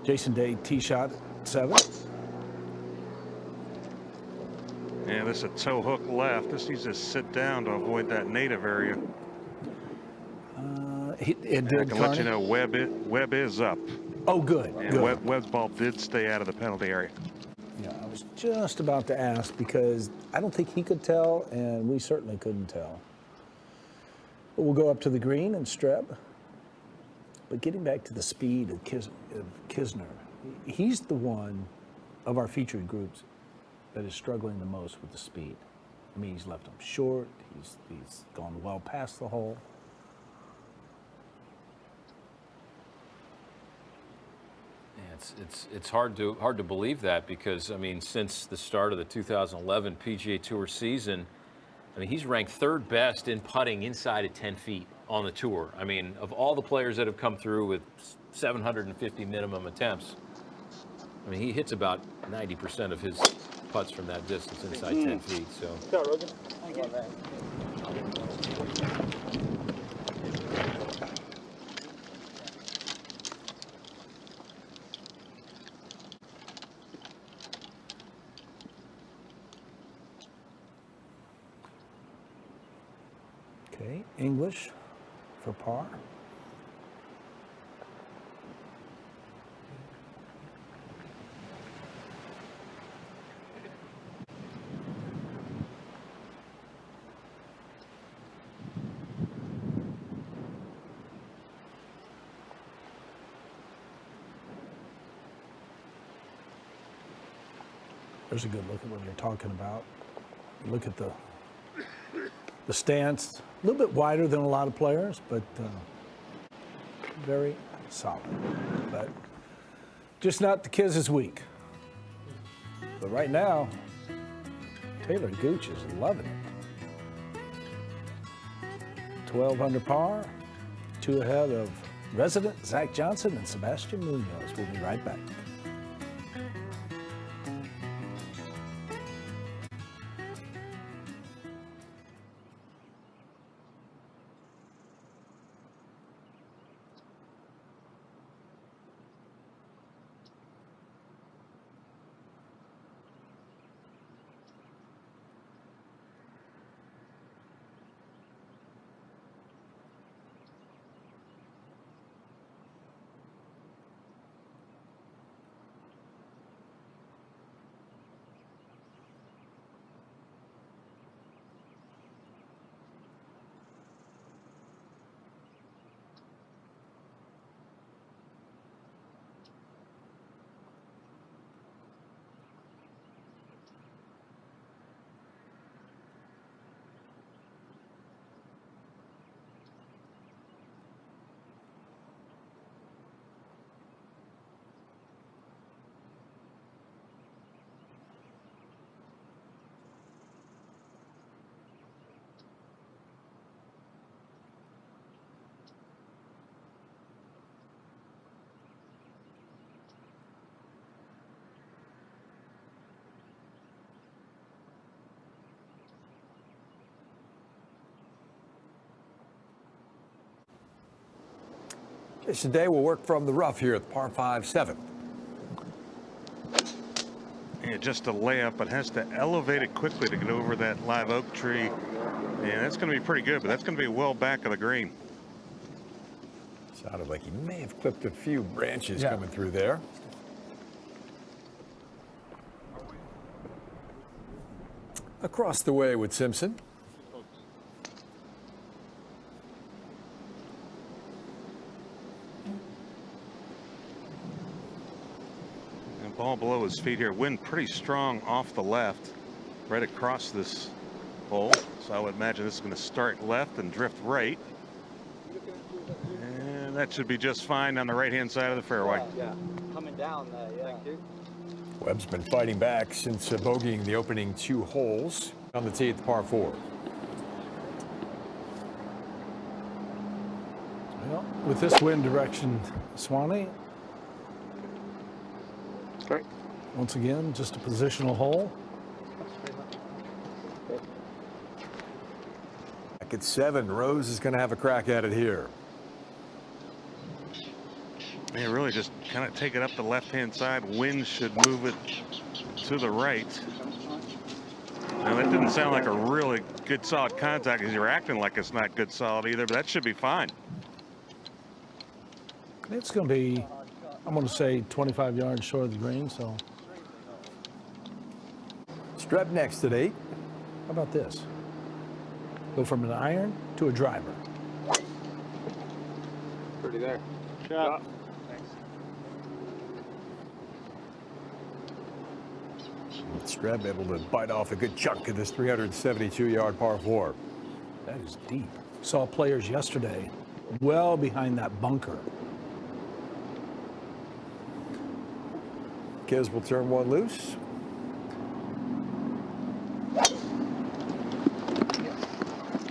Jason Day, tee shot, 7. Yeah, this is a toe hook left. This needs to sit down to avoid that native area. I can let you know Webb is up. Oh, good. And good. Webb's ball did stay out of the penalty area. Yeah, I was just about to ask because I don't think he could tell, and we certainly couldn't tell. But we'll go up to the green and Streb. But getting back to the speed of Kisner, he's the one of our featured groups that is struggling the most with the speed. I mean, he's left them short. He's gone well past the hole. It's hard to believe that because, I mean, since the start of the 2011 PGA Tour season, I mean, he's ranked 3rd best in putting inside of 10 feet on the tour. I mean, of all the players that have come through with 750 minimum attempts, I mean, he hits about 90% of his putts from that distance inside 10 feet. So. Thank you. Okay, English for par. There's a good look at what you're talking about. Look at the stance, a little bit wider than a lot of players, but very solid. But just not the Kiz's week. But right now, Taylor Gooch is loving it. 12 under par, 2 ahead of resident Zach Johnson and Sebastian Munoz. We'll be right back. Today we'll work from the rough here at par 5-7. Yeah, just a layup, but has to elevate it quickly to get over that live oak tree. And that's going to be pretty good, but that's going to be well back of the green. Sounded like he may have clipped a few branches coming through there. Across the way with Simpson. Ball below his feet here. Wind pretty strong off the left, right across this hole. So I would imagine this is going to start left and drift right. And that should be just fine on the right-hand side of the fairway. Yeah, coming down, thank you. Webb's been fighting back since bogeying the opening 2 holes on the tee at the par 4. Well, with this wind direction, Swanee, once again, just a positional hole. Back at 7, Rose is going to have a crack at it here. They really just kind of take it up the left-hand side. Wind should move it to the right. Now, that didn't sound like a really good solid contact because you're acting like it's not good solid either, but that should be fine. It's going to be, I'm going to say 25 yards short of the green, so Streb next at 8. how about this? Go from an iron to a driver. Pretty there. Shot. Streb able to bite off a good chunk of this 372-yard par 4. That is deep. Saw players yesterday well behind that bunker. Kez will turn one loose.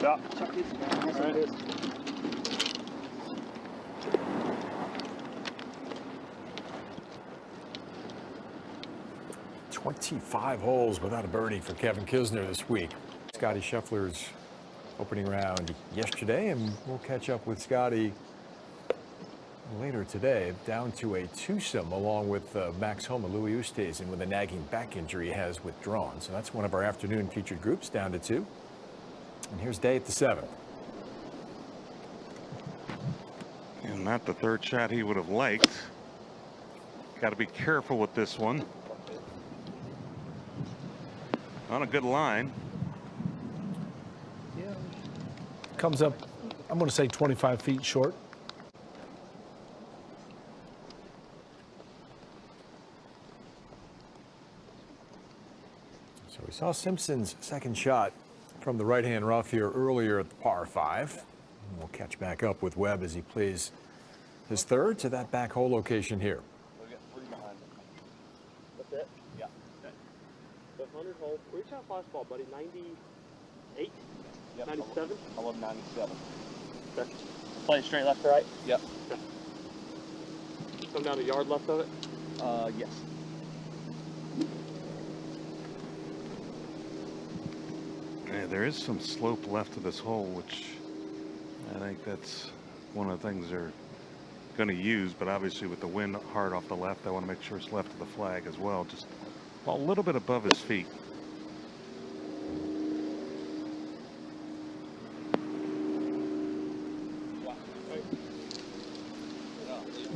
Shot. All right. 25 holes without a birdie for Kevin Kisner this week. Scotty Scheffler's opening round yesterday, and we'll catch up with Scotty later today. Down to a twosome along with Max Homa. Louis Oosthuizen with a nagging back injury has withdrawn. So that's one of our afternoon featured groups, down to 2. And here's Day at the 7th. And not the third shot he would have liked. Got to be careful with this one. On a good line. Yeah. Comes up, I'm going to say 25 feet short. So we saw Simpson's second shot from the right-hand rough here earlier at the par 5. And we'll catch back up with Webb as he plays his third to that back hole location here. We'll get 3 behind it. That's it? Yeah. Okay. The 100 hole. Where's your last ball, buddy? 98? Yep. 97? I love 97. Okay. Playing straight left to right? Yep. Okay. Come down a yard left of it? Yes. Yeah, there is some slope left of this hole, which I think that's one of the things they're going to use. But obviously with the wind hard off the left, I want to make sure it's left of the flag as well. Just a little bit above his feet.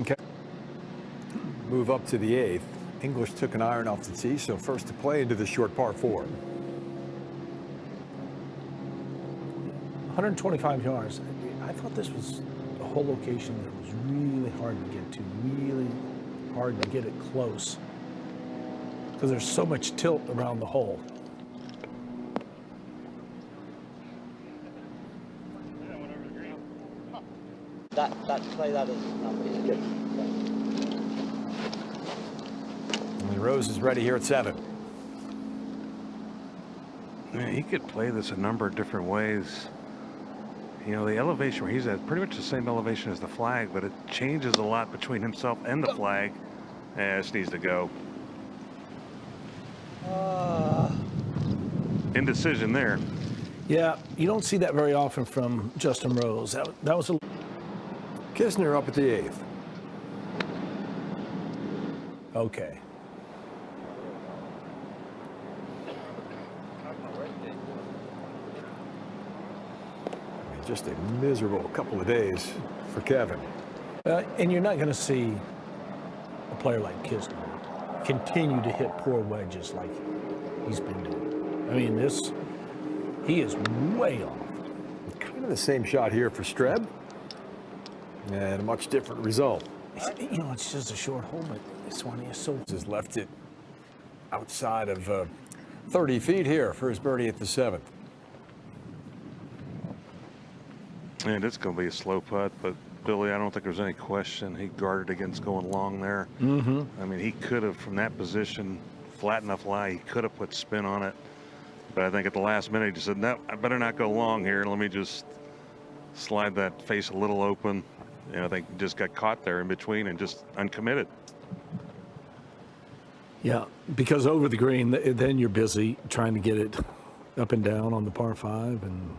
Okay. Move up to the 8th. English took an iron off the tee, so first to play into the short par 4. 125 yards. I thought this was a whole location that was really hard to get to, really hard to get it close, because there's so much tilt around the hole. Play that is good. And Rose is ready here at 7. Yeah, he could play this a number of different ways. You know, the elevation where he's at, pretty much the same elevation as the flag, but it changes a lot between himself and the flag. Yeah, this needs to go. Indecision there. Yeah, you don't see that very often from Justin Rose. That was a... Kisner up at the 8th. Okay. Just a miserable couple of days for Kevin. And you're not going to see a player like Kisner continue to hit poor wedges like he's been doing. I mean, he is way off. Kind of the same shot here for Streb. And a much different result. You know, it's just a short hole, but this one is so... Has left it outside of 30 feet here for his birdie at the 7th. And it's going to be a slow putt, but Billy, I don't think there's any question he guarded against going long there. Mm-hmm. I mean, he could have, from that position, flat enough lie, he could have put spin on it. But I think at the last minute, he just said, no, I better not go long here. Let me just slide that face a little open. You know, I think he just got caught there in between and just uncommitted. Yeah, because over the green, then you're busy trying to get it up and down on the par 5, and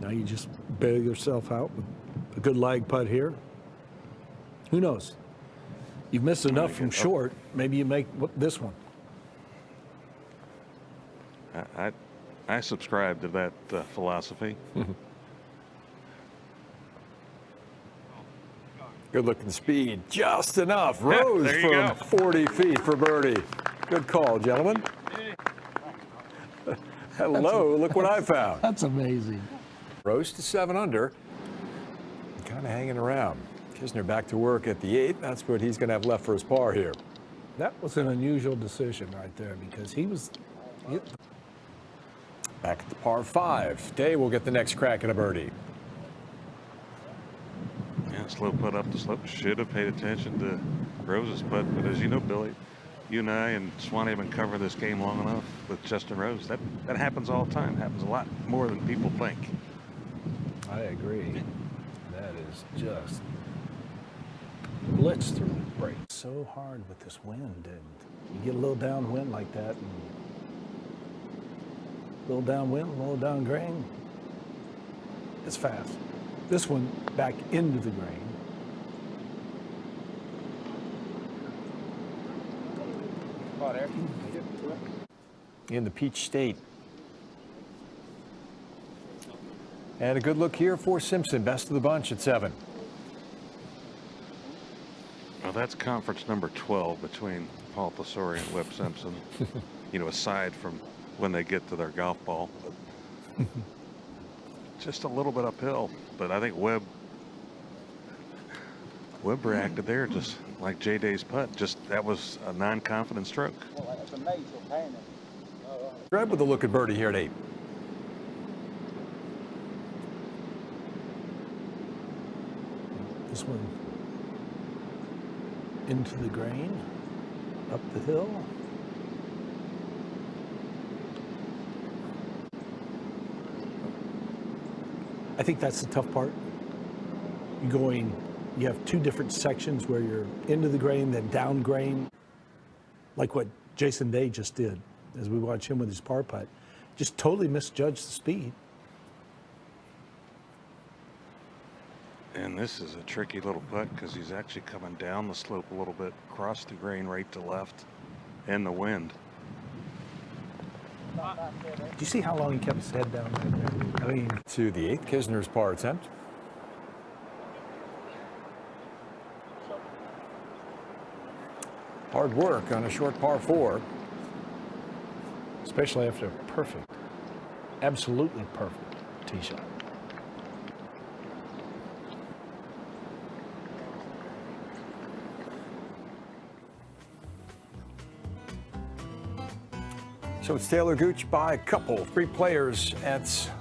now you just bail yourself out with A good lag putt here. Who knows? You've missed enough from short. Maybe you make this one. I subscribe to that philosophy. Good looking speed, just enough. Rose there you from go. 40 feet for birdie. Good call, gentlemen. Hello, look what I found. That's amazing. Rose to 7 under. Kind of hanging around. Kisner back to work at the 8th. That's what he's going to have left for his par here. That was an unusual decision right there because he was. Back at the par 5. Day will get the next crack at a birdie. Yeah, slow putt up the slope. Should have paid attention to Rose's putt, but as you know, Billy, you and I and Swanee haven't covered this game long enough with Justin Rose. That happens all the time. Happens a lot more than people think. I agree. That is just blitz through the break. So hard with this wind, and you get a little downwind like that, and a little downwind, a little down grain. It's fast. This one back into the grain. In the Peach State. And a good look here for Simpson. Best of the bunch at 7. Well, that's conference number 12 between Paul Tesori and Webb Simpson. You know, aside from when they get to their golf ball. But just a little bit uphill. But I think Webb reacted there just like J Day's putt. Just that was a non-confident stroke. Grab with a look at birdie here at 8. This one into the grain, up the hill. I think that's the tough part. You have two different sections where you're into the grain, then down grain, like what Jason Day just did as we watch him with his par putt. Just totally misjudged the speed. And this is a tricky little putt because he's actually coming down the slope a little bit, across the grain right to left, and the wind. Do you see how long he kept his head down right there? I mean, To the 8th, Kisner's par attempt. Hard work on a short par 4. especially after a perfect, absolutely perfect tee shot. So it's Taylor Gooch by a couple, 3 players at